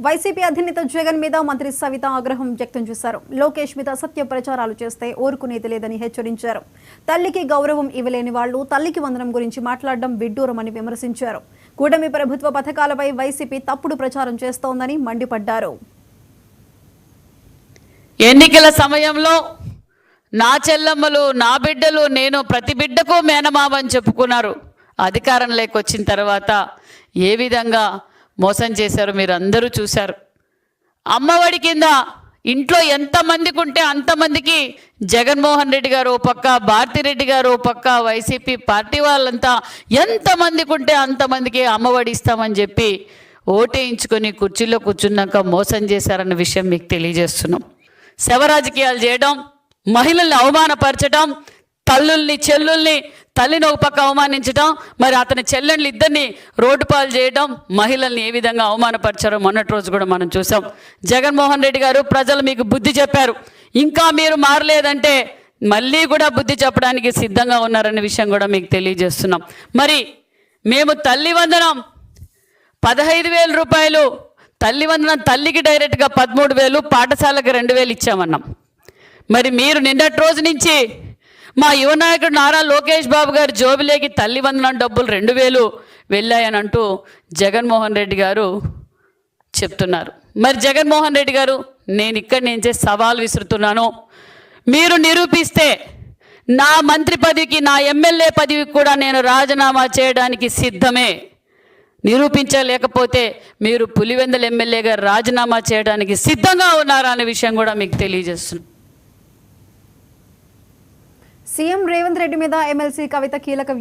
YCP అధినేత జగన్ మీద మంత్రి సవిత ఆగ్రహం వ్యక్తం చేశారు. లోకేష్ మీద సత్య ప్రచారాలు చేస్తే ఊరుకునేది లేదని హెచ్చరించారు. తల్లికి గౌరవం ఇవ్వలేని వాళ్లు తల్లికి వందనం గురించి మాట్లాడడం విడ్డూరమని విమర్శించారు. కూటమి ప్రభుత్వ పథకాలపై వైసీపీ తప్పుడు ప్రచారం చేస్తోందని మండిపడ్డారు. ఎన్నికల సమయంలో నా చెల్లమ్మలు నా బిడ్డలు నేను ప్రతి బిడ్డకు మేనమావని చెప్పుకున్నారు. అధికారం లేకొచ్చిన తర్వాత ఏ విధంగా మోసం చేశారు మీరు అందరూ చూశారు. అమ్మఒడి కింద ఇంట్లో ఎంతమందికి ఉంటే అంతమందికి జగన్మోహన్ రెడ్డి గారు ఓ పక్క, భారతిరెడ్డి గారు ఓ పక్క, వైసీపీ పార్టీ వాళ్ళంతా ఎంతమందికి ఉంటే అంతమందికి అమ్మఒడి ఇస్తామని చెప్పి ఓటేయించుకొని కుర్చీలో కూర్చున్నాక మోసం చేశారన్న విషయం మీకు తెలియజేస్తున్నాం. శవ రాజకీయాలు చేయడం, మహిళల్ని అవమానపరచడం, తల్లుల్ని చెల్లుల్ని, తల్లిని ఒక పక్క అవమానించడం, మరి అతని చెల్లెళ్ళు ఇద్దరిని రోడ్డు పాలు చేయడం, మహిళల్ని ఏ విధంగా అవమానపరిచారో మొన్నటి రోజు కూడా మనం చూసాం. జగన్మోహన్ రెడ్డి గారు ప్రజలు మీకు బుద్ధి చెప్పారు. ఇంకా మీరు మారలేదంటే మళ్ళీ కూడా బుద్ధి చెప్పడానికి సిద్ధంగా ఉన్నారనే విషయం కూడా మీకు తెలియజేస్తున్నాం. మరి మేము తల్లి వందనం 15,000 రూపాయలు, తల్లి వందనం తల్లికి డైరెక్ట్గా 13,000, పాఠశాలకు 2,000 ఇచ్చామన్నాం. మరి మీరు నిన్నటి రోజు నుంచి మా యువ నాయకుడు నారా లోకేష్ బాబు గారు జోబిలేకి తల్లి వందనం డబ్బులు 2,000 వెళ్ళాయని అంటూ జగన్మోహన్ రెడ్డి గారు చెప్తున్నారు. మరి జగన్మోహన్ రెడ్డి గారు, నేను ఇక్కడి నుంచే సవాల్ విసురుతున్నాను. మీరు నిరూపిస్తే నా మంత్రి పదవికి, నా ఎమ్మెల్యే పదవికి కూడా నేను రాజీనామా చేయడానికి సిద్ధమే. నిరూపించలేకపోతే మీరు పులివెందుల ఎమ్మెల్యేగా రాజీనామా చేయడానికి సిద్ధంగా ఉన్నారా అనే విషయం కూడా మీకు తెలియజేస్తున్నాను. సీఎం రేవంత్ రెడ్డి మీద ఎమ్మెల్సీ కవిత కీలక